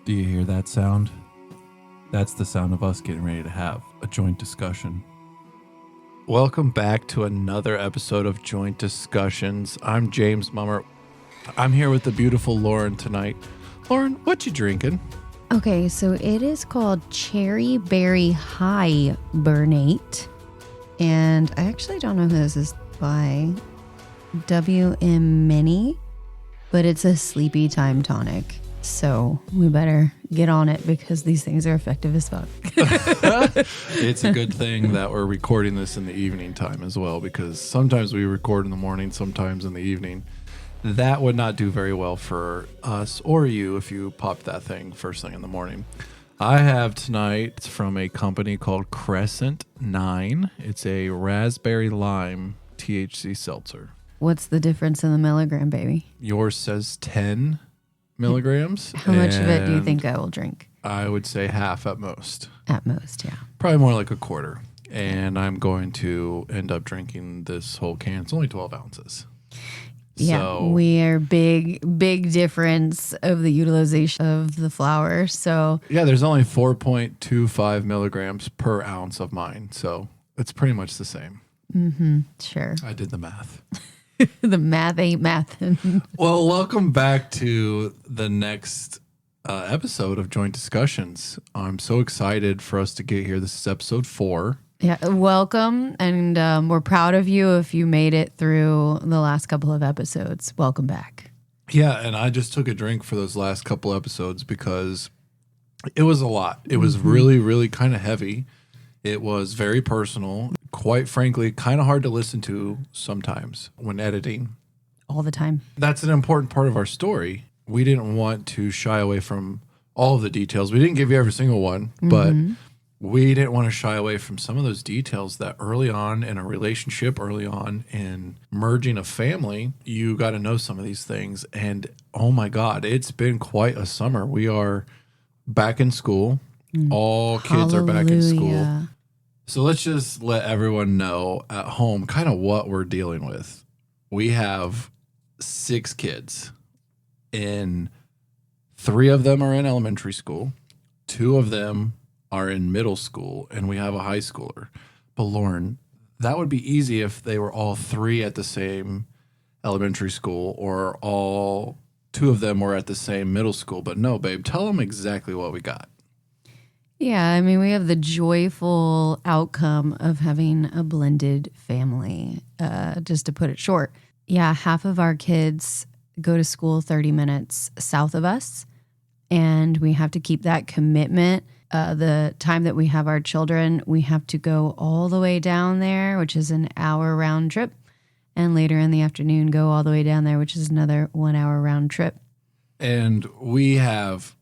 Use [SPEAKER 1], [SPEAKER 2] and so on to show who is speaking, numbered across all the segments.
[SPEAKER 1] Do you hear that sound? That's the sound of us getting ready to have a joint discussion. Welcome back to another episode of Joint Discussions. I'm James Mummer. I'm here with the beautiful Lauren tonight. Lauren, what you drinking?
[SPEAKER 2] Okay, so it is called Cherry Berry Hibernate. And I actually don't know who this is by. WM Mini. But it's a sleepy time tonic. So we better get on it because these things are effective as fuck.
[SPEAKER 1] It's a good thing that we're recording this in the evening time as well, because sometimes we record in the morning, sometimes in the evening. That would not do very well for us or you if you popped that thing first thing in the morning. I have tonight from a company called Crescent 9. It's a raspberry lime THC seltzer.
[SPEAKER 2] What's the difference in the milligram, baby?
[SPEAKER 1] Yours says 10 milligrams.
[SPEAKER 2] How much of it do you think I will drink?
[SPEAKER 1] I would say half at most.
[SPEAKER 2] At most, yeah.
[SPEAKER 1] Probably more like a quarter. And I'm going to end up drinking this whole can. It's only 12 ounces.
[SPEAKER 2] Yeah,
[SPEAKER 1] so,
[SPEAKER 2] we are big difference of the utilization of the flower. So
[SPEAKER 1] yeah, there's only 4.25 milligrams per ounce of mine. So it's pretty much the same.
[SPEAKER 2] Mm-hmm, sure.
[SPEAKER 1] I did the math.
[SPEAKER 2] The math ain't math.
[SPEAKER 1] Well, welcome back to the next episode of Joint Discussions. I'm so excited for us to get here. This is episode 4.
[SPEAKER 2] Yeah, welcome. And we're proud of you if you made it through the last couple of episodes. Welcome back.
[SPEAKER 1] Yeah, and I just took a drink for those last couple episodes because it was a lot. It was really, really kind of heavy. It was very personal. Quite frankly, kind of hard to listen to sometimes when editing.
[SPEAKER 2] All the time.
[SPEAKER 1] That's an important part of our story. We didn't want to shy away from all of the details. We didn't give you every single one, but we didn't want to shy away from some of those details that early on in a relationship, early on in merging a family, you got to know some of these things. And oh my God, it's been quite a summer. We are back in school. All kids are back in school. So let's just let everyone know at home kind of what we're dealing with. We have 6 kids, and 3 of them are in elementary school. 2 of them are in middle school, and we have a high schooler. But Lauren, that would be easy if they were all 3 at the same elementary school or all 2 of them were at the same middle school. But no, babe, tell them exactly what we got.
[SPEAKER 2] Yeah, I mean, we have the joyful outcome of having a blended family, just to put it short. Yeah, half of our kids go to school 30 minutes south of us, and we have to keep that commitment. The time that we have our children, we have to go all the way down there, which is an hour round trip, and later in the afternoon go all the way down there, which is another 1 hour round trip.
[SPEAKER 1] And we have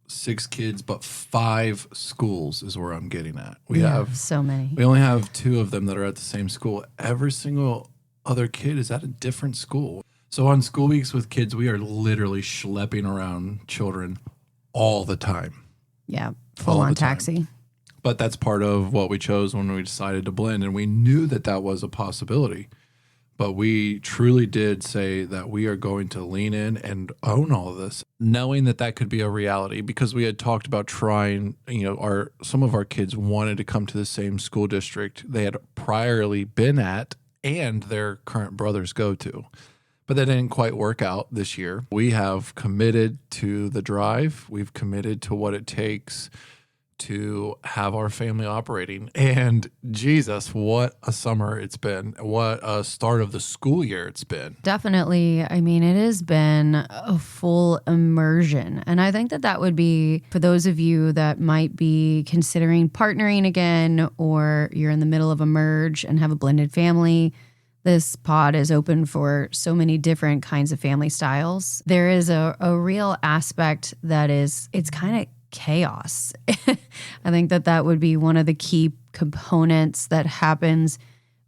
[SPEAKER 1] 6 kids, but 5 schools is where I'm getting at. We have
[SPEAKER 2] so many.
[SPEAKER 1] We only have 2 of them that are at the same school. Every single other kid is at a different school. So on school weeks with kids, we are literally schlepping around children all the time.
[SPEAKER 2] Yeah, full on taxi.
[SPEAKER 1] But that's part of what we chose when we decided to blend, and we knew that that was a possibility. But we truly did say that we are going to lean in and own all of this, knowing that that could be a reality, because we had talked about trying, some of our kids wanted to come to the same school district they had priorly been at and their current brothers go to. But that didn't quite work out this year. We have committed to the drive. We've committed to what it takes to have our family operating. And Jesus, what a summer it's been. What a start of the school year it's been.
[SPEAKER 2] Definitely. I mean, it has been a full immersion. And I think that that would be for those of you that might be considering partnering again, or you're in the middle of a merge and have a blended family. This pod is open for so many different kinds of family styles. There is a real aspect that it's kind of chaos. I think that that would be one of the key components that happens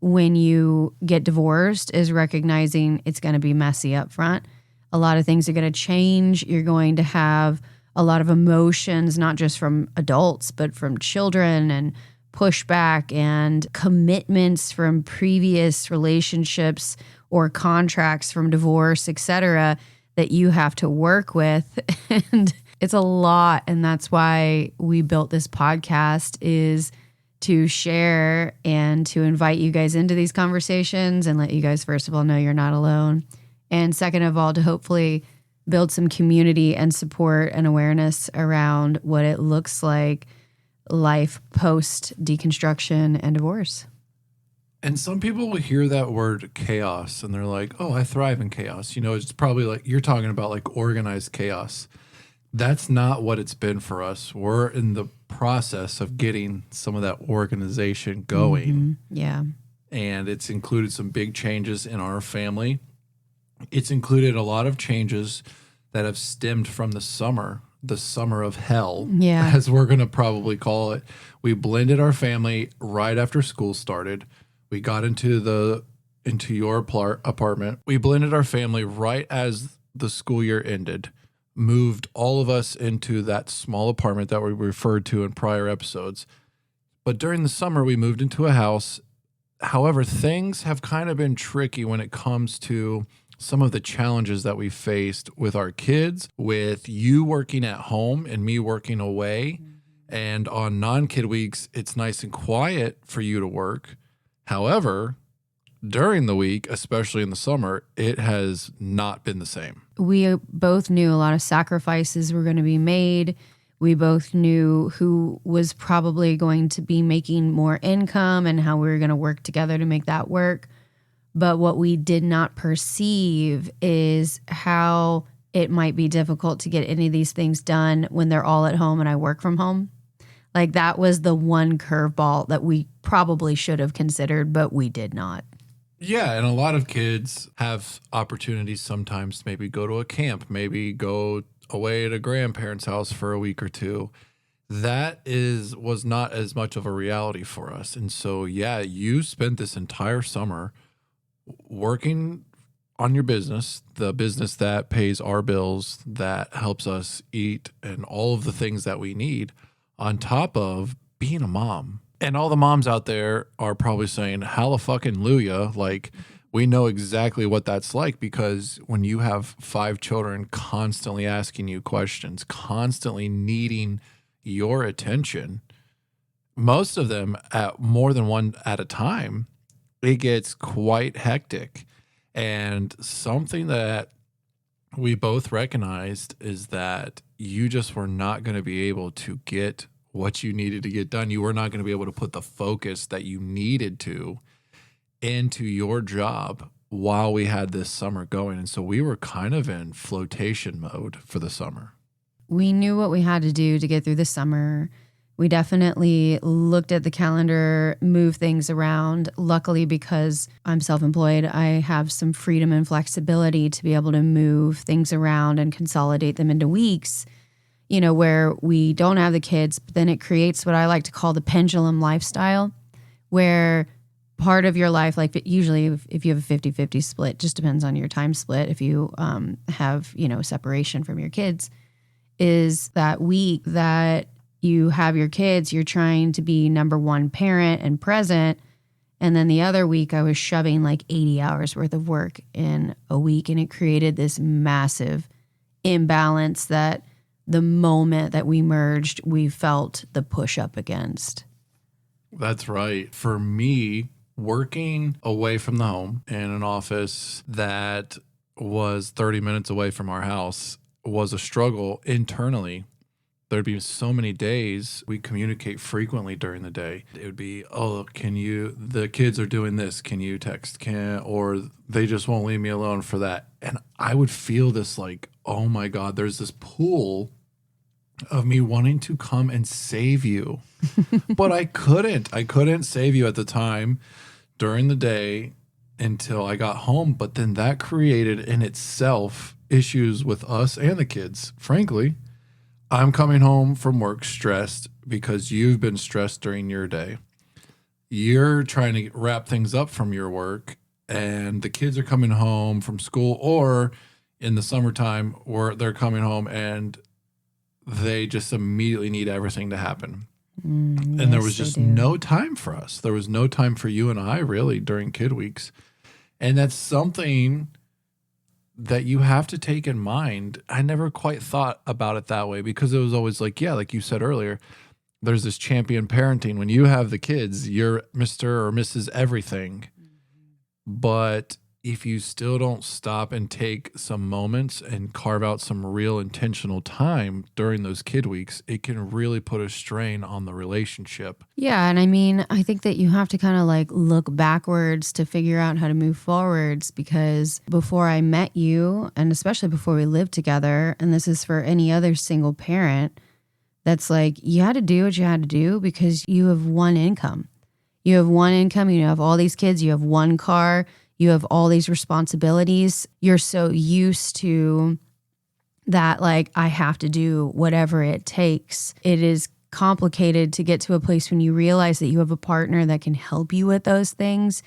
[SPEAKER 2] when you get divorced, is recognizing it's going to be messy up front. A lot of things are going to change. You're going to have a lot of emotions, not just from adults, but from children, and pushback and commitments from previous relationships or contracts from divorce, etc., that you have to work with. And It's a lot. And that's why we built this podcast, is to share and to invite you guys into these conversations and let you guys, first of all, know you're not alone. And second of all, to hopefully build some community and support and awareness around what it looks like life post deconstruction and divorce.
[SPEAKER 1] And some people will hear that word chaos and they're like, oh, I thrive in chaos. You know, it's probably like you're talking about like organized chaos. That's not what it's been for us. We're in the process of getting some of that organization going.
[SPEAKER 2] Mm-hmm. Yeah.
[SPEAKER 1] And it's included some big changes in our family. It's included a lot of changes that have stemmed from the summer of hell, as we're going to probably call it. We blended our family right after school started. We got into your apartment. We blended our family right as the school year ended. Moved all of us into that small apartment that we referred to in prior episodes. But during the summer, we moved into a house. However, things have kind of been tricky when it comes to some of the challenges that we faced with our kids, with you working at home and me working away. And on non-kid weeks, it's nice and quiet for you to work. However, during the week, especially in the summer, it has not been the same.
[SPEAKER 2] We both knew a lot of sacrifices were going to be made. We both knew who was probably going to be making more income and how we were going to work together to make that work. But what we did not perceive is how it might be difficult to get any of these things done when they're all at home and I work from home. Like, that was the one curveball that we probably should have considered, but we did not.
[SPEAKER 1] Yeah, and a lot of kids have opportunities sometimes to maybe go to a camp, maybe go away at a grandparent's house for a week or two. That was not as much of a reality for us. And so, yeah, you spent this entire summer working on your business, the business that pays our bills, that helps us eat and all of the things that we need, on top of being a mom. And all the moms out there are probably saying, hallelujah, like, we know exactly what that's like, because when you have 5 children constantly asking you questions, constantly needing your attention, most of them at more than one at a time, it gets quite hectic. And something that we both recognized is that you just were not going to be able to get what you needed to get done. You were not going to be able to put the focus that you needed to into your job while we had this summer going. And so we were kind of in flotation mode for the summer.
[SPEAKER 2] We knew what we had to do to get through the summer. We definitely looked at the calendar, moved things around. Luckily, because I'm self-employed, I have some freedom and flexibility to be able to move things around and consolidate them into weeks, you know, where we don't have the kids, but then it creates what I like to call the pendulum lifestyle, where part of your life, like usually if you have a 50-50 split, just depends on your time split. If you have, you know, separation from your kids, is that week that you have your kids, you're trying to be number one parent and present. And then the other week I was shoving like 80 hours worth of work in a week. And it created this massive imbalance that the moment that we merged, we felt the push up against.
[SPEAKER 1] That's right. For me, working away from the home in an office that was 30 minutes away from our house was a struggle internally. There'd be so many days we communicate frequently during the day. It would be, oh, the kids are doing this. Can you text? Or they just won't leave me alone for that. And I would feel this like, oh my God, there's this pool of me wanting to come and save you. But I couldn't. I couldn't save you at the time during the day until I got home. But then that created in itself issues with us and the kids, frankly. I'm coming home from work stressed because you've been stressed during your day. You're trying to wrap things up from your work, and the kids are coming home from school, or in the summertime where they're coming home and they just immediately need everything to happen. And there was just no time for us. There was no time for you and I really during kid weeks. And that's something that you have to take in mind. I never quite thought about it that way because it was always like, yeah, like you said earlier, there's this champion parenting. When you have the kids, you're Mr. or Mrs. Everything. But if you still don't stop and take some moments and carve out some real intentional time during those kid weeks, it can really put a strain on the relationship.
[SPEAKER 2] Yeah. And I mean, I think that you have to kind of like look backwards to figure out how to move forwards, because before I met you, and especially before we lived together, and this is for any other single parent, that's like, you had to do what you had to do because you have one income. You have one income, you have all these kids, you have one car, you have all these responsibilities. You're so used to that, like, I have to do whatever it takes. It is complicated to get to a place when you realize that you have a partner that can help you with those things,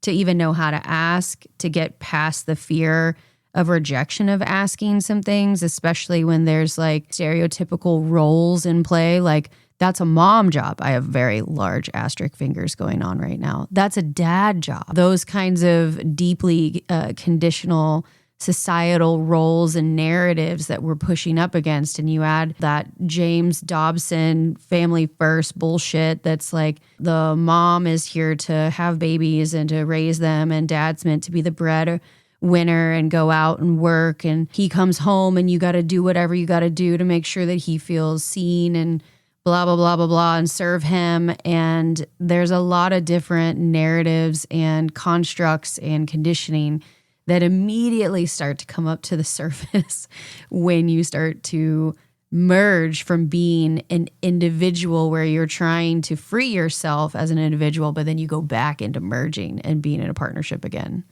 [SPEAKER 2] to even know how to ask, to get past the fear of rejection of asking some things, especially when there's like stereotypical roles in play. Like, that's a mom job. I have very large asterisk fingers going on right now. That's a dad job. Those kinds of deeply conditional societal roles and narratives that we're pushing up against. And you add that James Dobson family first bullshit that's like, the mom is here to have babies and to raise them, and dad's meant to be the breadwinner and go out and work, and he comes home and you got to do whatever you got to do to make sure that he feels seen and blah, blah, blah, blah, blah, and serve him. And there's a lot of different narratives and constructs and conditioning that immediately start to come up to the surface when you start to merge from being an individual where you're trying to free yourself as an individual, but then you go back into merging and being in a partnership again.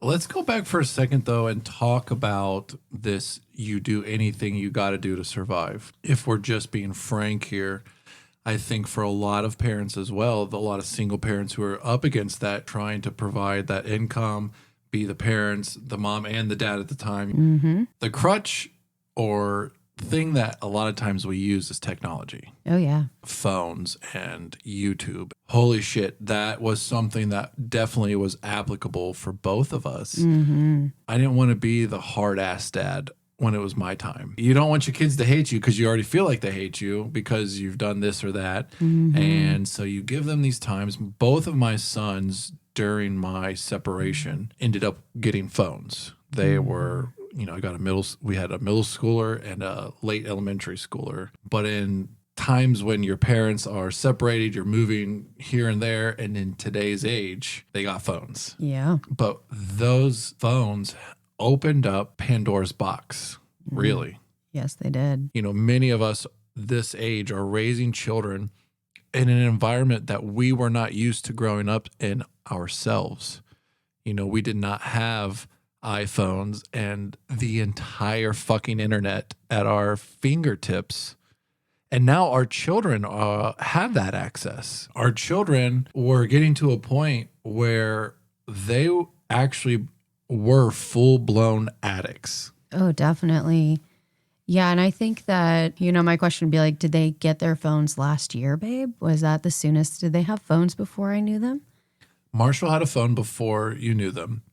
[SPEAKER 1] Let's go back for a second, though, and talk about this you do anything you got to do to survive. If we're just being frank here, I think for a lot of parents as well, a lot of single parents who are up against that, trying to provide that income, be the parents, the mom and the dad at the time, the crutch or thing that a lot of times we use is technology.
[SPEAKER 2] Oh, yeah.
[SPEAKER 1] Phones and YouTube. Holy shit, that was something that definitely was applicable for both of us. I didn't want to be the hard-ass dad when it was my time. You don't want your kids to hate you because you already feel like they hate you because you've done this or that. And so you give them these times. Both of my sons during my separation ended up getting phones. They were... we had a middle schooler and a late elementary schooler. But in times when your parents are separated, you're moving here and there, and in today's age, they got phones.
[SPEAKER 2] Yeah.
[SPEAKER 1] But those phones opened up Pandora's box, really.
[SPEAKER 2] Yes, they did.
[SPEAKER 1] Many of us this age are raising children in an environment that we were not used to growing up in ourselves. We did not have iPhones and the entire fucking internet at our fingertips. And now our children have that access. Our children were getting to a point where they actually were full-blown addicts.
[SPEAKER 2] Oh, definitely. Yeah, and I think that, my question would be like, did they get their phones last year, babe? Was that the soonest? Did they have phones before I knew them?
[SPEAKER 1] Marshall had a phone before you knew them.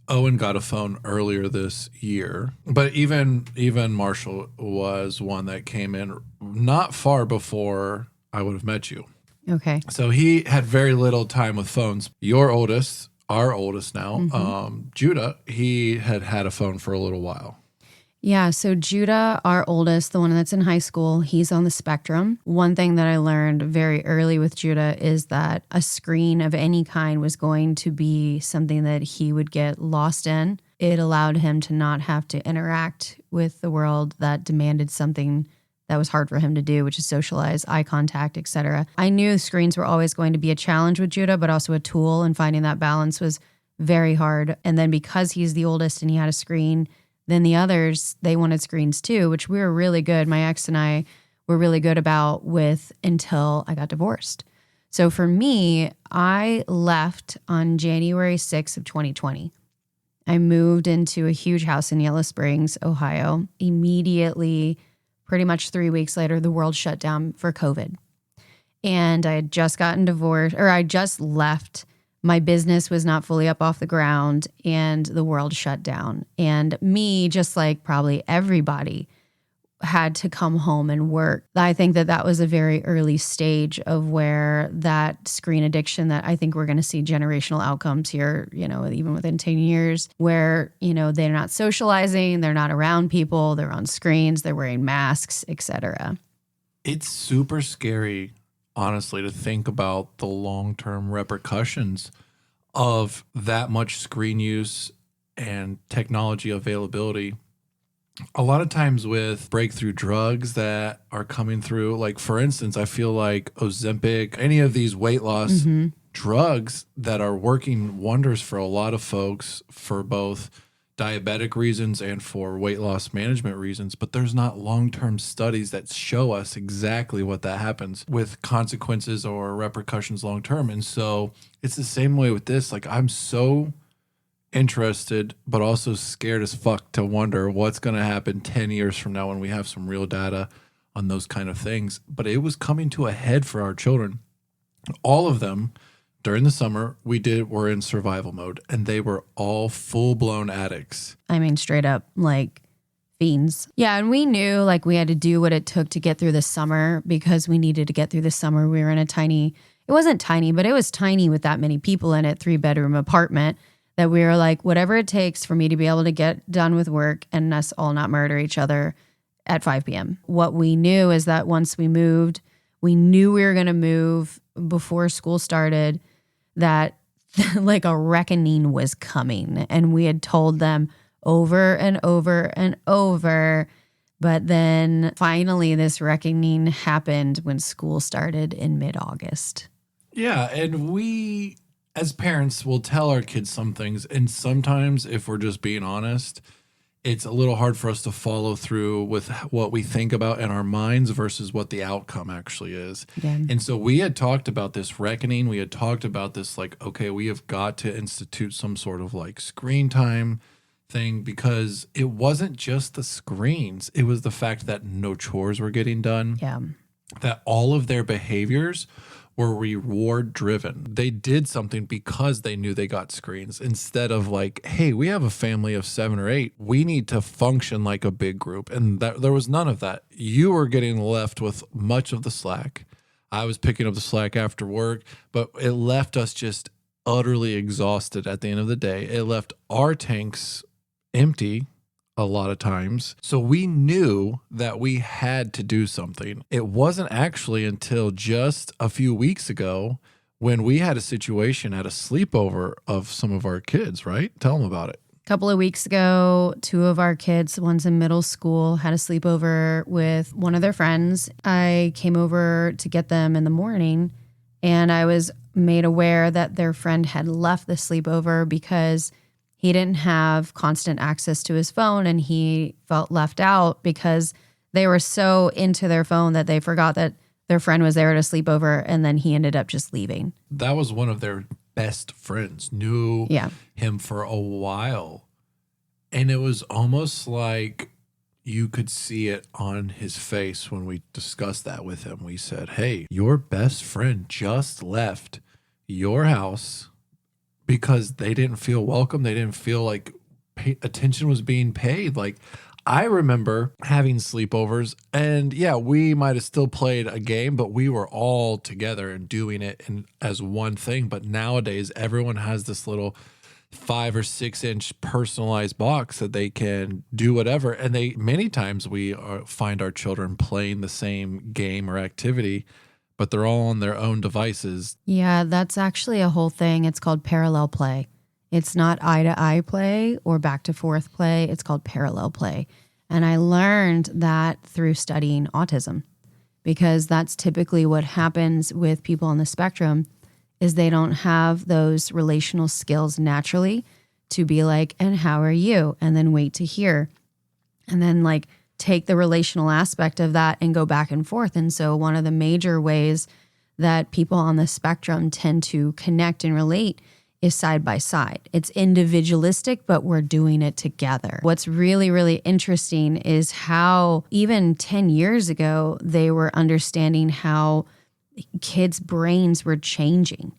[SPEAKER 1] Owen got a phone earlier this year, but even Marshall was one that came in not far before I would have met you.
[SPEAKER 2] Okay.
[SPEAKER 1] So he had very little time with phones. Your oldest, our oldest now, Judah, he had a phone for a little while.
[SPEAKER 2] Yeah, so Judah, our oldest, the one that's in high school, he's on the spectrum. One thing that I learned very early with Judah is that a screen of any kind was going to be something that he would get lost in. It allowed him to not have to interact with the world that demanded something that was hard for him to do, which is socialize, eye contact, etc. I knew screens were always going to be a challenge with Judah, but also a tool, and finding that balance was very hard. And then because he's the oldest and he had a screen, then the others, they wanted screens too, which we were really good. My ex and I were really good about with until I got divorced. So for me, I left on January 6th of 2020. I moved into a huge house in Yellow Springs, Ohio. Immediately, pretty much 3 weeks later, the world shut down for COVID. And I had just gotten divorced, or I just left My business was not fully up off the ground and the world shut down. And me, just like probably everybody, had to come home and work. I think that that was a very early stage of where that screen addiction that I think we're going to see generational outcomes here, even within 10 years, where, they're not socializing, they're not around people, they're on screens, they're wearing masks, etc.
[SPEAKER 1] It's super scary, honestly, to think about the long-term repercussions of that much screen use and technology availability. A lot of times with breakthrough drugs that are coming through, like for instance, I feel like Ozempic, any of these weight loss drugs that are working wonders for a lot of folks for both diabetic reasons and for weight loss management reasons, but there's not long-term studies that show us exactly what that happens with consequences or repercussions long-term. And so it's the same way with this. Like, I'm so interested, but also scared as fuck to wonder what's going to happen 10 years from now when we have some real data on those kind of things. But it was coming to a head for our children. All of them during the summer were in survival mode, and they were all full-blown addicts.
[SPEAKER 2] I mean, straight up like fiends. Yeah, and we knew like we had to do what it took to get through the summer because we needed to get through the summer. We were in it wasn't tiny, but it was tiny with that many people in it, 3-bedroom apartment, that we were like, whatever it takes for me to be able to get done with work and us all not murder each other at 5 p.m. What we knew is that once we moved, we knew we were going to move before school started, that like a reckoning was coming. And we had told them over and over and over. But then finally this reckoning happened when school started in mid-August.
[SPEAKER 1] Yeah, and we as parents will tell our kids some things, and sometimes if we're just being honest, it's a little hard for us to follow through with what we think about in our minds versus what the outcome actually is.
[SPEAKER 2] Yeah.
[SPEAKER 1] And so we had talked about this reckoning. We had talked about this like, okay, we have got to institute some sort of like screen time thing, because it wasn't just the screens. It was the fact that no chores were getting done.
[SPEAKER 2] Yeah.
[SPEAKER 1] That all of their behaviors were reward driven. They did something because they knew they got screens, instead of like, hey, we have a family of 7 or 8. We need to function like a big group. And there was none of that. You were getting left with much of the slack. I was picking up the slack after work, but it left us just utterly exhausted at the end of the day. It left our tanks empty a lot of times. So we knew that we had to do something. It wasn't actually until just a few weeks ago when we had a situation at a sleepover of some of our kids, right? Tell them about it.
[SPEAKER 2] A couple of weeks ago, 2 of our kids, one's in middle school, had a sleepover with one of their friends. I came over to get them in the morning, and I was made aware that their friend had left the sleepover because he didn't have constant access to his phone, and he felt left out because they were so into their phone that they forgot that their friend was there at a sleepover, and then he ended up just leaving.
[SPEAKER 1] That was one of their best friends, knew him for a while. And it was almost like you could see it on his face when we discussed that with him. We said, hey, your best friend just left your house because they didn't feel welcome. They didn't feel like attention was being paid. Like, I remember having sleepovers, and yeah, we might have still played a game, but we were all together and doing it as one thing. But nowadays, everyone has this little 5 or 6 inch personalized box that they can do whatever. And many times we find our children playing the same game or activity, but they're all on their own devices.
[SPEAKER 2] Yeah, that's actually a whole thing. It's called parallel play. It's not eye-to-eye play or back-to-forth play. It's called parallel play. And I learned that through studying autism, because that's typically what happens with people on the spectrum is they don't have those relational skills naturally to be like, and how are you? And then wait to hear. And then like take the relational aspect of that and go back and forth. And so one of the major ways that people on the spectrum tend to connect and relate is side by side. It's individualistic, but we're doing it together. What's really, really interesting is how even 10 years ago, they were understanding how kids' brains were changing.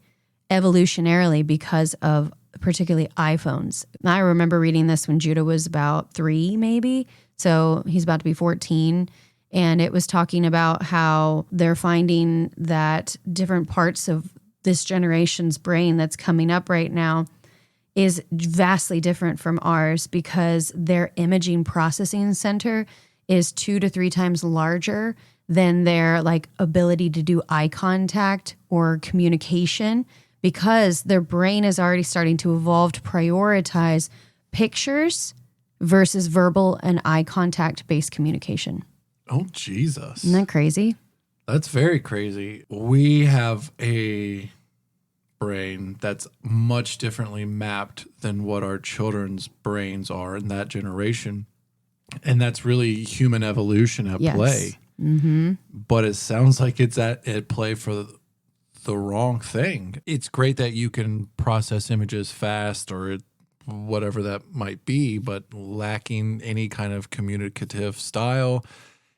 [SPEAKER 2] evolutionarily because of particularly iPhones. I remember reading this when Judah was about 3, maybe. So he's about to be 14. And it was talking about how they're finding that different parts of this generation's brain that's coming up right now is vastly different from ours because their imaging processing center is 2 to 3 times larger than their like ability to do eye contact or communication, because their brain is already starting to evolve to prioritize pictures versus verbal and eye contact based communication.
[SPEAKER 1] Oh, Jesus.
[SPEAKER 2] Isn't that crazy?
[SPEAKER 1] That's very crazy. We have a brain that's much differently mapped than what our children's brains are in that generation. And that's really human evolution at play.
[SPEAKER 2] Mm-hmm.
[SPEAKER 1] But it sounds like it's at play for the wrong thing. It's great that you can process images fast or whatever that might be, but lacking any kind of communicative style,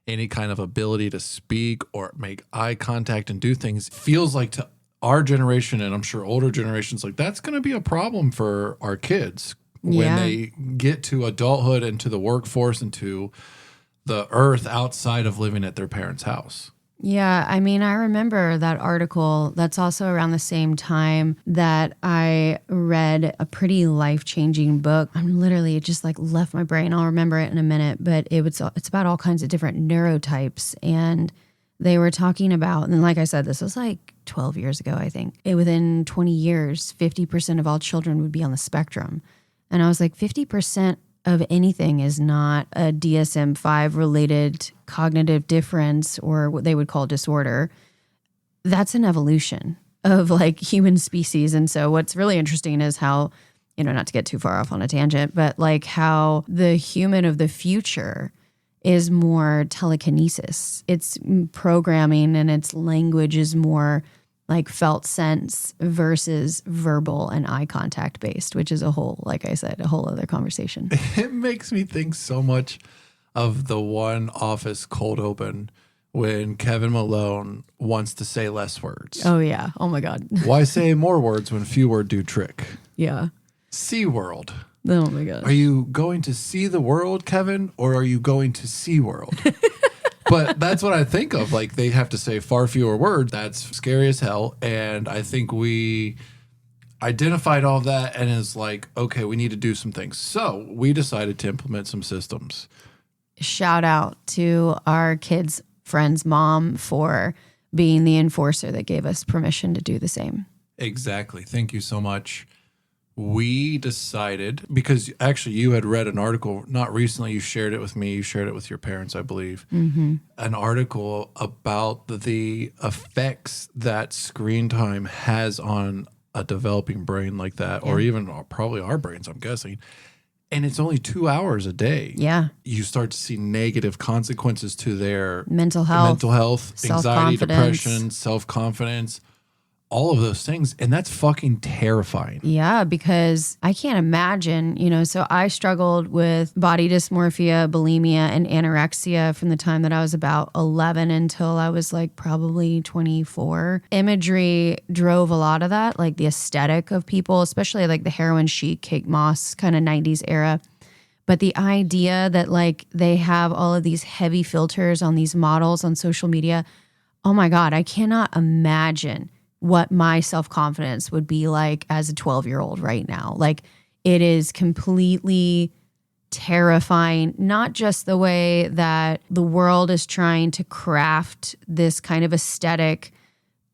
[SPEAKER 1] any kind of ability to speak or make eye contact and do things, feels like to our generation, and I'm sure older generations, like that's going to be a problem for our kids when they get to adulthood and to the workforce and to the earth outside of living at their parents' house.
[SPEAKER 2] Yeah, I mean, I remember that article. That's also around the same time that I read a pretty life-changing book. I'm literally, it just like left my brain. I'll remember it in a minute, but it's about all kinds of different neurotypes. And they were talking about, and like I said, this was like 12 years ago, I think. Within 20 years, 50% of all children would be on the spectrum. And I was like, 50% of anything is not a DSM-5 related cognitive difference or what they would call disorder. That's an evolution of like human species. And so what's really interesting is how, not to get too far off on a tangent, but like how the human of the future is more telekinesis. It's programming and its language is more like felt sense versus verbal and eye contact based, which is a whole, like I said, a whole other conversation.
[SPEAKER 1] It makes me think so much of the one Office cold open when Kevin Malone wants to say less words.
[SPEAKER 2] Oh, yeah. Oh, my God.
[SPEAKER 1] Why say more words when fewer do trick?
[SPEAKER 2] Yeah.
[SPEAKER 1] SeaWorld.
[SPEAKER 2] Oh, my God.
[SPEAKER 1] Are you going to see the world, Kevin, or are you going to SeaWorld? But that's what I think of. Like, they have to say far fewer words. That's scary as hell. And I think we identified all of that and is like, okay, we need to do some things. So we decided to implement some systems.
[SPEAKER 2] Shout out to our kids' friend's mom for being the enforcer that gave us permission to do the same.
[SPEAKER 1] Exactly. Thank you so much. We decided, because actually you had read an article, not recently, you shared it with me, you shared it with your parents, I believe, an article about the effects that screen time has on a developing brain like that, or even probably our brains, I'm guessing. And it's only 2 hours a day.
[SPEAKER 2] Yeah.
[SPEAKER 1] You start to see negative consequences to their
[SPEAKER 2] mental health,
[SPEAKER 1] anxiety, depression, self-confidence, all of those things. And that's fucking terrifying.
[SPEAKER 2] Yeah, because I can't imagine, so I struggled with body dysmorphia, bulimia, and anorexia from the time that I was about 11 until I was like probably 24. Imagery drove a lot of that, like the aesthetic of people, especially like the heroin chic, Kate Moss kind of 90s era. But the idea that like they have all of these heavy filters on these models on social media, oh my God, I cannot imagine what my self-confidence would be like as a 12-year-old right now. Like, it is completely terrifying, not just the way that the world is trying to craft this kind of aesthetic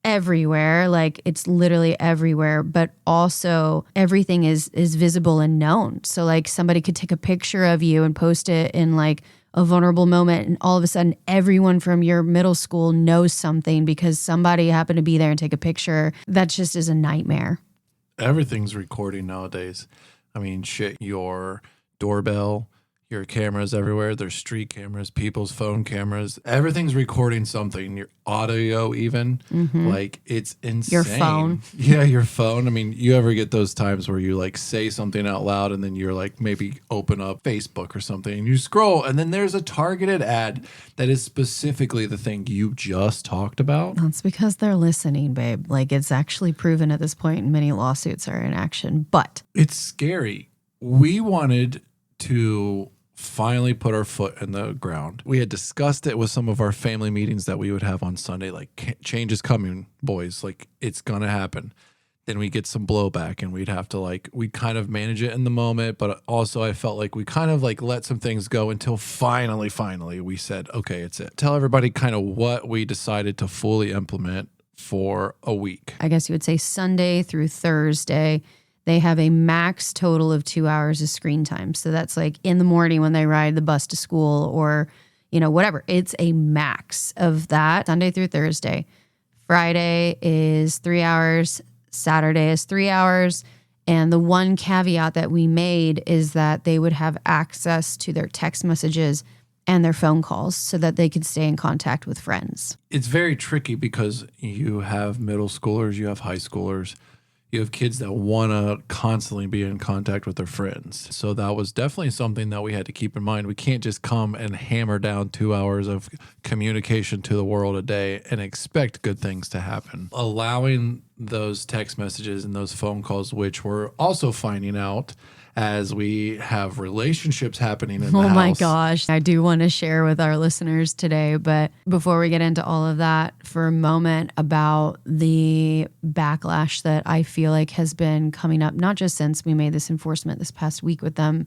[SPEAKER 2] everywhere, like it's literally everywhere, but also everything is visible and known. So like somebody could take a picture of you and post it in like a vulnerable moment, and all of a sudden everyone from your middle school knows something because somebody happened to be there and take a picture. That just is a nightmare.
[SPEAKER 1] Everything's recording nowadays. I mean, shit, your doorbell, Your cameras everywhere. There's street cameras, people's phone cameras. Everything's recording something. Your audio, even. Like, it's insane.
[SPEAKER 2] Your phone.
[SPEAKER 1] Yeah, your phone. I mean, you ever get those times where you like say something out loud and then you're like maybe open up Facebook or something and you scroll and then there's a targeted ad that is specifically the thing you just talked about?
[SPEAKER 2] That's because they're listening, babe. Like, it's actually proven at this point, and many lawsuits are in action. But
[SPEAKER 1] it's scary. We wanted to finally put our foot in the ground. We had discussed it with some of our family meetings that we would have on Sunday, like, change is coming, boys. Like, it's going to happen. Then we get some blowback and we'd have to we'd kind of manage it in the moment. But also I felt like we kind of let some things go until finally we said, okay, it's it. Tell everybody kind of what we decided to fully implement for a week.
[SPEAKER 2] I guess you would say Sunday through Thursday, they have a max total of 2 hours of screen time. So that's like in the morning when they ride the bus to school or, whatever. It's a max of that Sunday through Thursday. Friday is 3 hours. Saturday is 3 hours. And the one caveat that we made is that they would have access to their text messages and their phone calls so that they could stay in contact with friends.
[SPEAKER 1] It's very tricky because you have middle schoolers, you have high schoolers, you have kids that want to constantly be in contact with their friends. So that was definitely something that we had to keep in mind. We can't just come and hammer down 2 hours of communication to the world a day and expect good things to happen. Allowing those text messages and those phone calls, which we're also finding out as we have relationships happening in the house.
[SPEAKER 2] Oh my gosh. I do want to share with our listeners today, but before we get into all of that, for a moment about the backlash that I feel like has been coming up, not just since we made this enforcement this past week with them,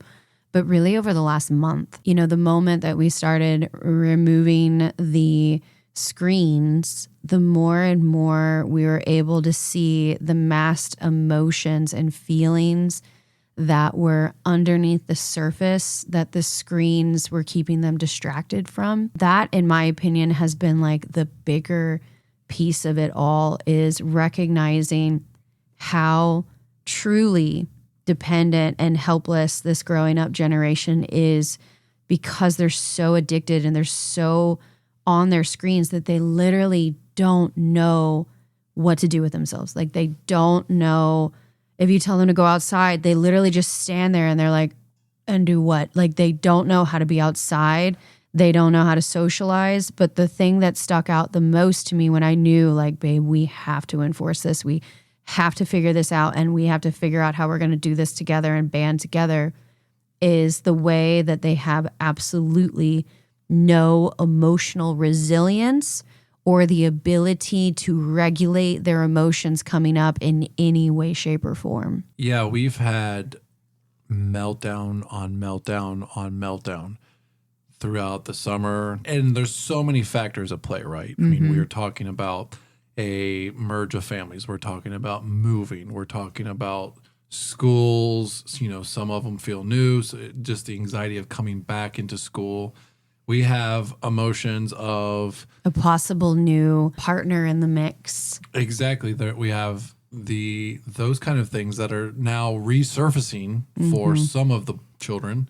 [SPEAKER 2] but really over the last month. The moment that we started removing the screens, the more and more we were able to see the masked emotions and feelings that were underneath the surface that the screens were keeping them distracted from. That, in my opinion, has been the bigger piece of it all, is recognizing how truly dependent and helpless this growing up generation is because they're so addicted and they're so on their screens that they literally don't know what to do with themselves. They don't know. If you tell them to go outside, they literally just stand there and they're like, and do what? They don't know how to be outside. They don't know how to socialize. But the thing that stuck out the most to me when I knew, babe, we have to enforce this. We have to figure this out and we have to figure out how we're going to do this together and band together, is the way that they have absolutely no emotional resilience or the ability to regulate their emotions coming up in any way, shape, or form.
[SPEAKER 1] Yeah, we've had meltdown on meltdown on meltdown throughout the summer. And there's so many factors at play, right? I mean, we were talking about a merge of families. We're talking about moving. We're talking about schools. Some of them feel new. So just the anxiety of coming back into school. We have emotions of
[SPEAKER 2] a possible new partner in the mix.
[SPEAKER 1] Exactly. We have those kind of things that are now resurfacing for some of the children.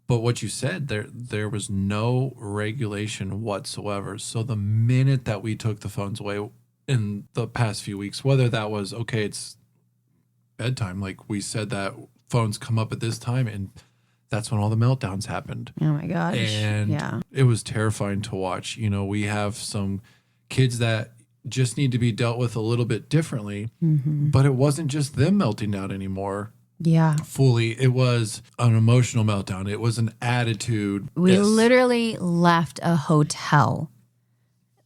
[SPEAKER 1] But what you said, there was no regulation whatsoever. So the minute that we took the phones away in the past few weeks, whether that was, okay, it's bedtime, like we said that phones come up at this time, and that's when all the meltdowns happened.
[SPEAKER 2] Oh my gosh.
[SPEAKER 1] And it was terrifying to watch. We have some kids that just need to be dealt with a little bit differently, but it wasn't just them melting down anymore.
[SPEAKER 2] Yeah.
[SPEAKER 1] Fully. It was an emotional meltdown. It was an attitude.
[SPEAKER 2] We literally left a hotel.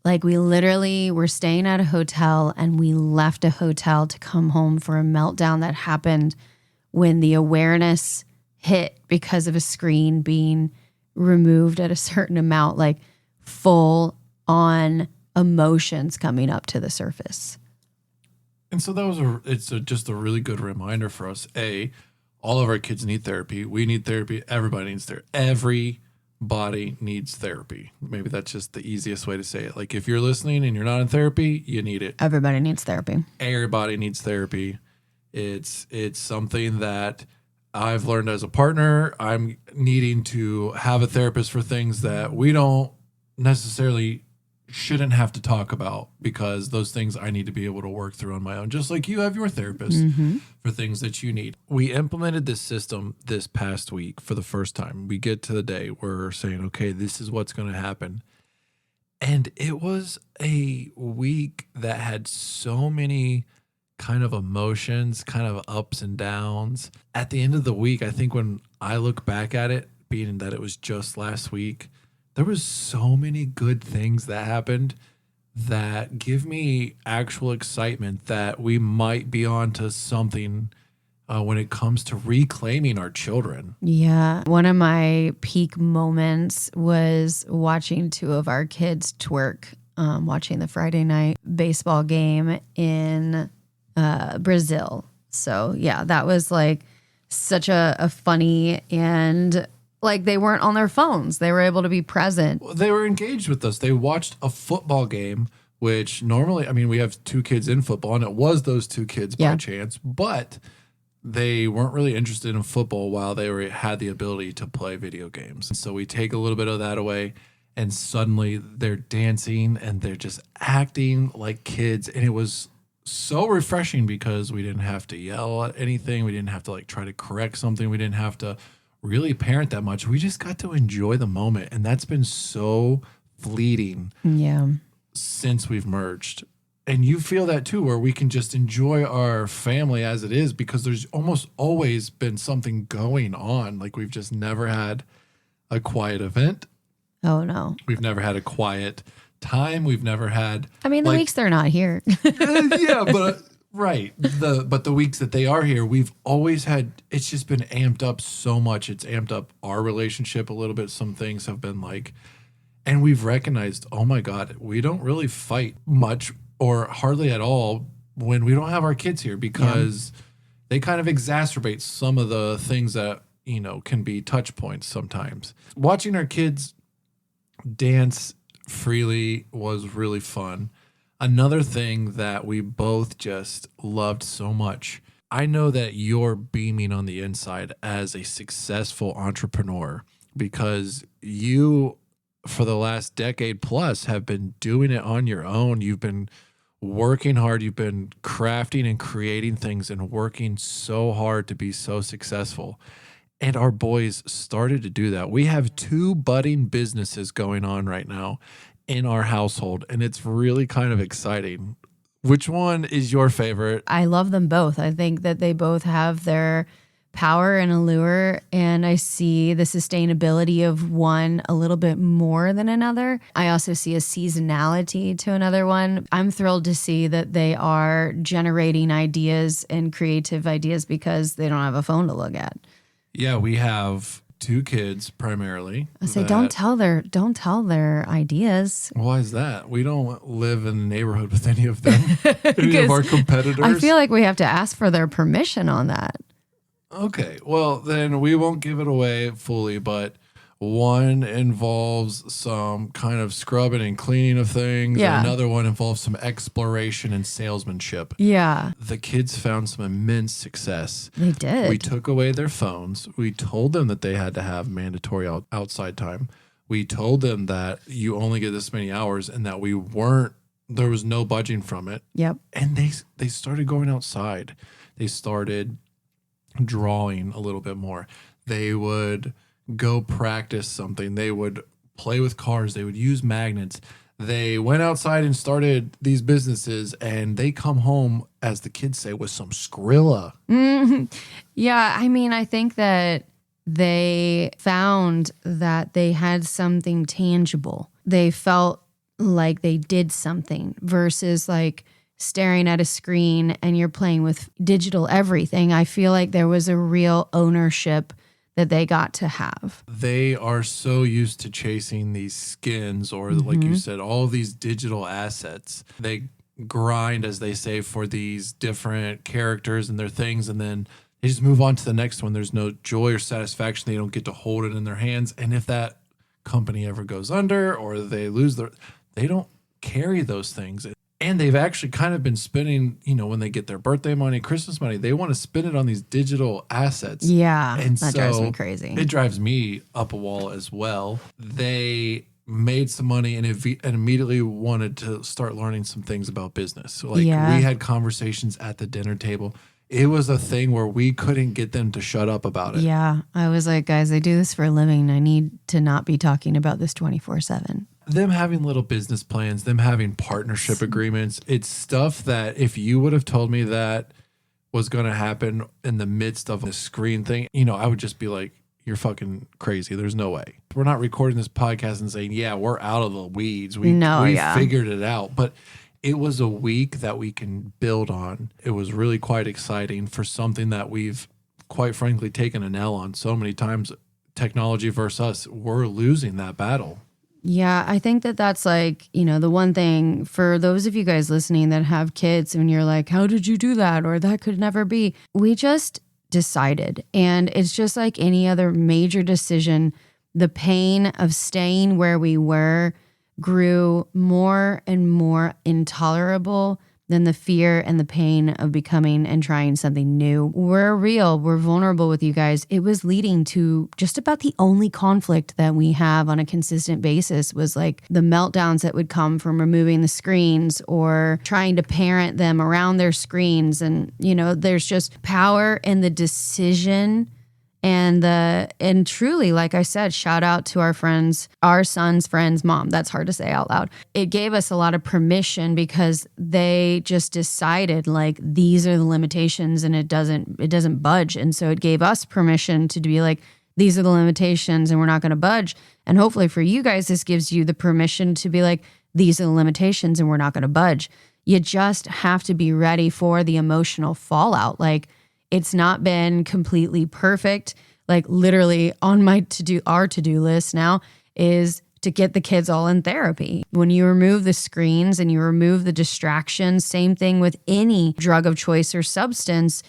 [SPEAKER 2] We literally were staying at a hotel and we left a hotel to come home for a meltdown that happened when the awareness hit because of a screen being removed at a certain amount, full on emotions coming up to the surface.
[SPEAKER 1] And so it's just a really good reminder for us. All of our kids need therapy. We need therapy. Everybody needs therapy. Everybody needs therapy. Maybe that's just the easiest way to say it. If you're listening and you're not in therapy, you need it.
[SPEAKER 2] Everybody needs therapy.
[SPEAKER 1] Everybody needs therapy. It's something that I've learned as a partner, I'm needing to have a therapist for things that we don't necessarily shouldn't have to talk about, because those things I need to be able to work through on my own, just like you have your therapist for things that you need. We implemented this system this past week for the first time. We get to the day we're saying, okay, this is what's going to happen. And it was a week that had so many kind of emotions, kind of ups and downs. At the end of the week, I think when I look back at it, being that it was just last week, there was so many good things that happened that give me actual excitement that we might be onto something when it comes to reclaiming our children.
[SPEAKER 2] Yeah. One of my peak moments was watching two of our kids twerk, watching the Friday night baseball game in Brazil. So yeah, that was like such a funny, and like they weren't on their phones. They were able to be present.
[SPEAKER 1] Well, they were engaged with us. They watched a football game, which normally, I mean, we have two kids in football, and it was those two kids by chance, but they weren't really interested in football while they had the ability to play video games. So we take a little bit of that away, and suddenly they're dancing and they're just acting like kids. And it was so refreshing because we didn't have to yell at anything. We didn't have to like try to correct something. We didn't have to really parent that much. We just got to enjoy the moment. And that's been so fleeting since we've merged. And you feel that too, where we can just enjoy our family as it is, because there's almost always been something going on. Like we've just never had a quiet event.
[SPEAKER 2] Oh no.
[SPEAKER 1] We've never had a quiet time. We've never had,
[SPEAKER 2] I mean, the weeks they're not here.
[SPEAKER 1] yeah, but right. But the weeks that they are here, we've always had, it's just been amped up so much. It's amped up our relationship a little bit. Some things have been like, and we've recognized, oh my God, we don't really fight much or hardly at all when we don't have our kids here, because they kind of exacerbate some of the things that, you know, can be touch points sometimes. Watching our kids dance freely was really fun. Another thing that we both just loved so much, I know that you're beaming on the inside as a successful entrepreneur, because you, for the last decade plus, have been doing it on your own. You've been working hard. You've been crafting and creating things and working so hard to be so successful. And our boys started to do that. We have two budding businesses going on right now in our household, and it's really kind of exciting. Which one is your favorite?
[SPEAKER 2] I love them both. I think that they both have their power and allure, and I see the sustainability of one a little bit more than another. I also see a seasonality to another one. I'm thrilled to see that they are generating ideas and creative ideas because they don't have a phone to look at.
[SPEAKER 1] Yeah, we have two kids primarily.
[SPEAKER 2] I say don't tell their ideas.
[SPEAKER 1] Why is that? We don't live in a neighborhood with any of them. Any of our competitors.
[SPEAKER 2] I feel like we have to ask for their permission on that.
[SPEAKER 1] Okay, well, then we won't give it away fully, but one involves some kind of scrubbing and cleaning of things.
[SPEAKER 2] Yeah.
[SPEAKER 1] And another one involves some exploration and salesmanship.
[SPEAKER 2] Yeah.
[SPEAKER 1] The kids found some immense success.
[SPEAKER 2] They did.
[SPEAKER 1] We took away their phones. We told them that they had to have mandatory outside time. We told them that you only get this many hours, and that there was no budging from it.
[SPEAKER 2] Yep.
[SPEAKER 1] And they started going outside. They started drawing a little bit more. They would go practice something. They would play with cars. They would use magnets. They went outside and started these businesses, and they come home, as the kids say, with some Skrilla.
[SPEAKER 2] Mm-hmm. Yeah, I mean, I think that they found that they had something tangible. They felt like they did something versus like staring at a screen and you're playing with digital everything. I feel like there was a real ownership that they got to have.
[SPEAKER 1] They are so used to chasing these skins, or like you said, all of these digital assets. They grind, as they say, for these different characters and their things, and then they just move on to the next one. There's no joy or satisfaction. They don't get to hold it in their hands. And if that company ever goes under or they lose they don't carry those things. And they've actually kind of been spending, when they get their birthday money, Christmas money, they want to spend it on these digital assets.
[SPEAKER 2] Yeah,
[SPEAKER 1] And
[SPEAKER 2] that drives me crazy.
[SPEAKER 1] It drives me up a wall as well. They made some money and immediately wanted to start learning some things about business. We had conversations at the dinner table. It was a thing where we couldn't get them to shut up about it.
[SPEAKER 2] Yeah, I was like, guys, I do this for a living. I need to not be talking about this 24/7.
[SPEAKER 1] Them having little business plans, them having partnership agreements, it's stuff that if you would have told me that was going to happen in the midst of a screen thing, I would just be like, you're fucking crazy. There's no way. We're not recording this podcast and saying, yeah, we're out of the weeds. We figured it out. But it was a week that we can build on. It was really quite exciting for something that we've quite frankly taken an L on so many times. Technology versus us, we're losing that battle.
[SPEAKER 2] Yeah, I think that's like, the one thing for those of you guys listening that have kids and you're like, how did you do that? Or that could never be. We just decided. And it's just like any other major decision. The pain of staying where we were grew more and more intolerable than the fear and the pain of becoming and trying something new. We're real. We're vulnerable with you guys. It was leading to just about the only conflict that we have on a consistent basis was like the meltdowns that would come from removing the screens or trying to parent them around their screens. And, there's just power in the decision and truly, like I said, shout out to our son's friend's mom. That's hard to say out loud. It gave us a lot of permission because they just decided like these are the limitations and it doesn't budge. And so it gave us permission to be like, these are the limitations and we're not going to budge. And hopefully for you guys, this gives you the permission to be like, these are the limitations and we're not going to budge. You just have to be ready for the emotional fallout. Like, it's not been completely perfect. Like literally on our to-do list now is to get the kids all in therapy. When you remove the screens and you remove the distractions, same thing with any drug of choice or substance,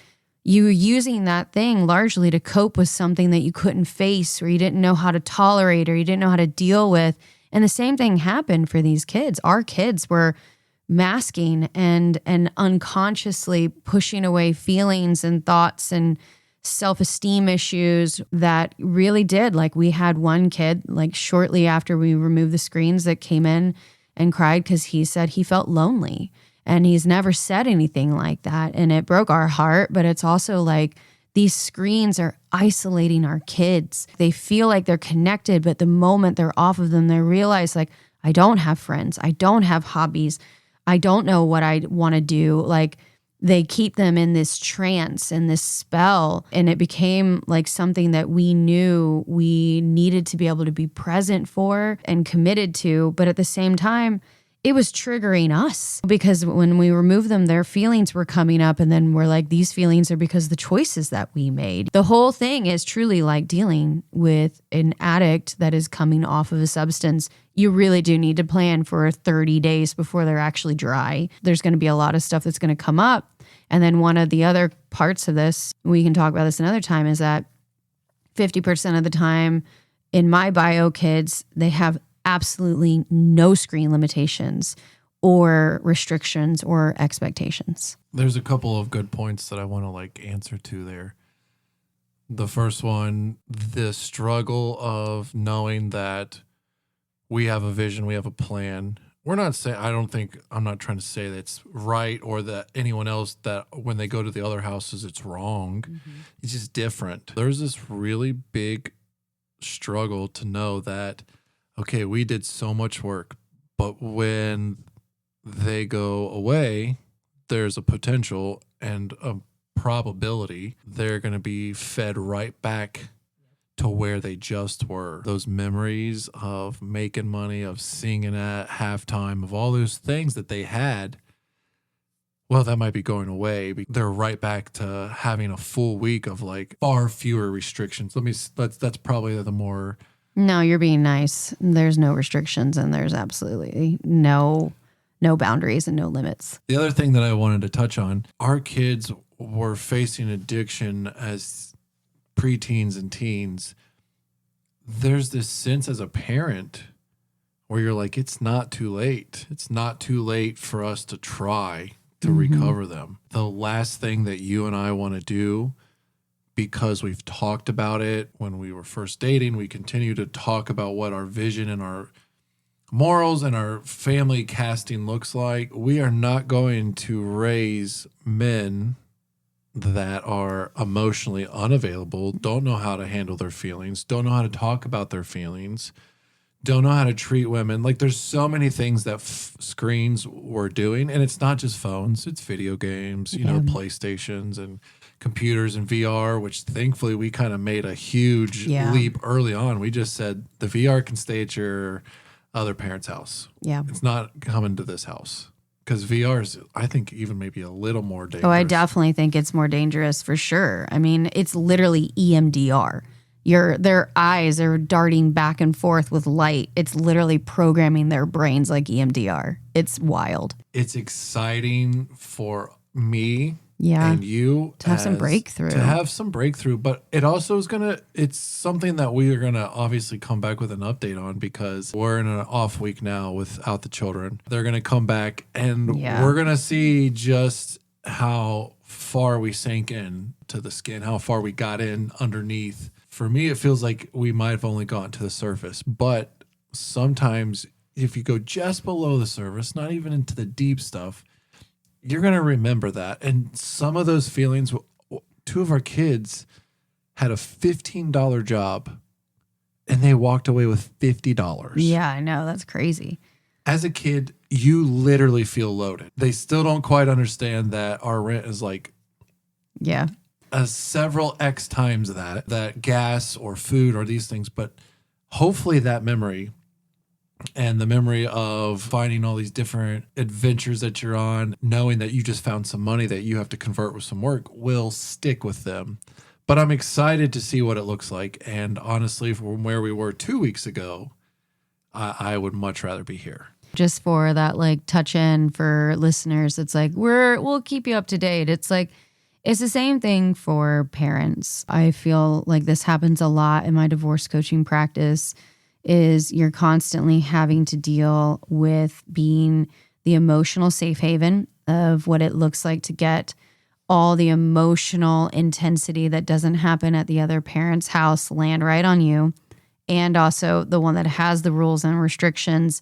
[SPEAKER 2] you using that thing largely to cope with something that you couldn't face or you didn't know how to tolerate or you didn't know how to deal with. And the same thing happened for these kids. Our kids were masking and unconsciously pushing away feelings and thoughts and self-esteem issues that really did. Like we had one kid like shortly after we removed the screens that came in and cried because he said he felt lonely and he's never said anything like that. And it broke our heart, but it's also like these screens are isolating our kids. They feel like they're connected, but the moment they're off of them, they realize like, I don't have friends. I don't have hobbies. I don't know what I want to do. Like they keep them in this trance and this spell. And it became like something that we knew we needed to be able to be present for and committed to. But at the same time, it was triggering us because when we removed them, their feelings were coming up. And then we're like, these feelings are because of the choices that we made. The whole thing is truly like dealing with an addict that is coming off of a substance. You really do need to plan for 30 days before they're actually dry. There's going to be a lot of stuff that's going to come up. And then one of the other parts of this, we can talk about this another time, is that 50% of the time in my bio kids, they have absolutely no screen limitations or restrictions or expectations.
[SPEAKER 1] There's a couple of good points that I want to like answer to there. The first one, the struggle of knowing that we have a vision, we have a plan. We're not saying, I'm not trying to say that it's right or that anyone else that when they go to the other houses, it's wrong. Mm-hmm. It's just different. There's this really big struggle to know that, okay, we did so much work, but when they go away, there's a potential and a probability they're going to be fed right back to where they just were. Those memories of making money, of singing at halftime, of all those things that they had, well, that might be going away. They're right back to having a full week of like far fewer restrictions. That's probably the more...
[SPEAKER 2] No, you're being nice. There's no restrictions and there's absolutely no boundaries and no limits.
[SPEAKER 1] The other thing that I wanted to touch on, our kids were facing addiction as preteens and teens. There's this sense as a parent where you're like, it's not too late. It's not too late for us to try to recover them. The last thing that you and I want to do, because we've talked about it when we were first dating, we continue to talk about what our vision and our morals and our family casting looks like. We are not going to raise men that are emotionally unavailable, don't know how to handle their feelings, don't know how to talk about their feelings, don't know how to treat women. Like, there's so many things that screens were doing, and it's not just phones, it's video games, you know, PlayStations and computers and VR, which thankfully we kind of made a huge leap early on. We just said the VR can stay at your other parent's house. Yeah. It's not coming to this house. Because VR is, I think, even maybe a little more dangerous.
[SPEAKER 2] Oh, I definitely think it's more dangerous for sure. I mean, it's literally EMDR. Their eyes are darting back and forth with light. It's literally programming their brains like EMDR. It's wild.
[SPEAKER 1] It's exciting for me and you
[SPEAKER 2] to have some breakthrough.
[SPEAKER 1] But it also is it's something that we are going to obviously come back with an update on, because we're in an off week now without the children. They're going to come back and we're going to see just how far we sank in to the skin, how far we got in underneath. For me, it feels like we might have only gotten to the surface, but sometimes if you go just below the surface, not even into the deep stuff, you're going to remember that. And some of those feelings, two of our kids had a $15 job and they walked away with $50.
[SPEAKER 2] Yeah, I know. That's crazy.
[SPEAKER 1] As a kid, you literally feel loaded. They still don't quite understand that our rent is like several X times that gas or food or these things. But hopefully that memory and the memory of finding all these different adventures that you're on, knowing that you just found some money that you have to convert with some work, will stick with them. But I'm excited to see what it looks like. And honestly, from where we were 2 weeks ago, I would much rather be here.
[SPEAKER 2] Just for that, like, touch in for listeners, it's like, we'll keep you up to date. It's like, it's the same thing for parents. I feel like this happens a lot in my divorce coaching practice. Is you're constantly having to deal with being the emotional safe haven of what it looks like to get all the emotional intensity that doesn't happen at the other parent's house land right on you. And also the one that has the rules and restrictions,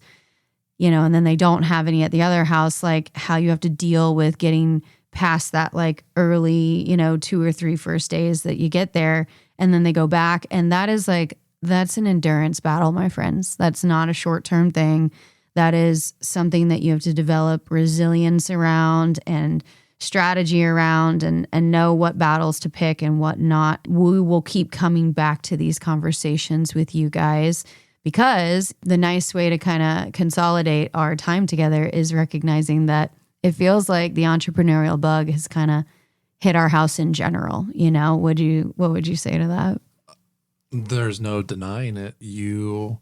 [SPEAKER 2] you know, and then they don't have any at the other house, like how you have to deal with getting past that, like, early, 2 or 3 first days that you get there, and then they go back. And that is like, that's an endurance battle, my friends. That's not a short-term thing. That is something that you have to develop resilience around and strategy around, and know what battles to pick and what not. We will keep coming back to these conversations with you guys, because the nice way to kind of consolidate our time together is recognizing that it feels like the entrepreneurial bug has kind of hit our house in general. What would you say to that?
[SPEAKER 1] There's no denying it. You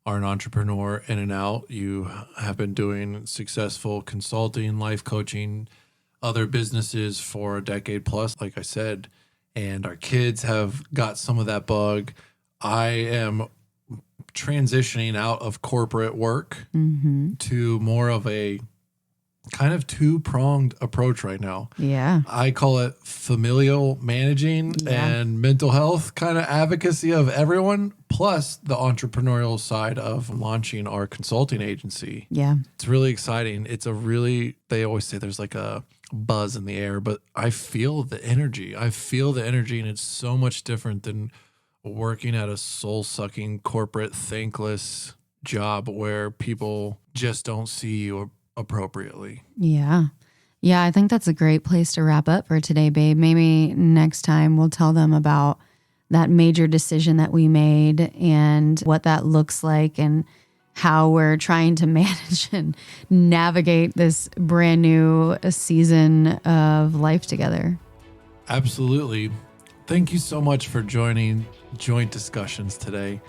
[SPEAKER 1] are an entrepreneur in and out. You have been doing successful consulting, life coaching, other businesses for a decade plus, like I said, and our kids have got some of that bug. I am transitioning out of corporate work to more of a kind of 2-pronged approach right now. Yeah. I call it familial managing and mental health kind of advocacy of everyone, plus the entrepreneurial side of launching our consulting agency. Yeah. It's really exciting. They always say there's like a buzz in the air, but I feel the energy. And it's so much different than working at a soul-sucking corporate thankless job where people just don't see you appropriately. Yeah, I think that's a great place to wrap up for today, babe. Maybe next time we'll tell them about that major decision that we made and what that looks like and how we're trying to manage and navigate this brand new season of life together. Absolutely. Thank you so much for joining Joint Discussions today.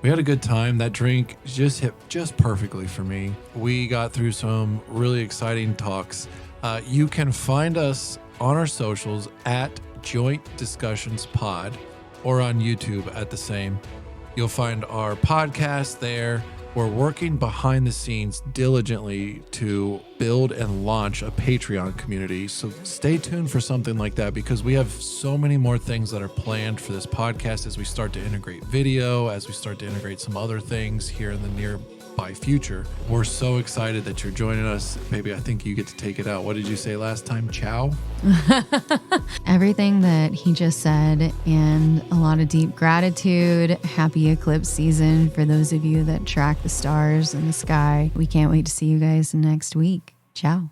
[SPEAKER 1] We had a good time. That drink just hit just perfectly for me. We got through some really exciting talks. You can find us on our socials at Joint Discussions Pod or on YouTube at the same. You'll find our podcast there. We're working behind the scenes diligently to build and launch a Patreon community. So stay tuned for something like that, because we have so many more things that are planned for this podcast as we start to integrate video, as we start to integrate some other things here in the nearby future. We're so excited that you're joining us. Baby, I think you get to take it out. What did you say last time? Ciao?
[SPEAKER 2] Everything that he just said, and a lot of deep gratitude. Happy eclipse season for those of you that track the stars in the sky. We can't wait to see you guys next week. Ciao.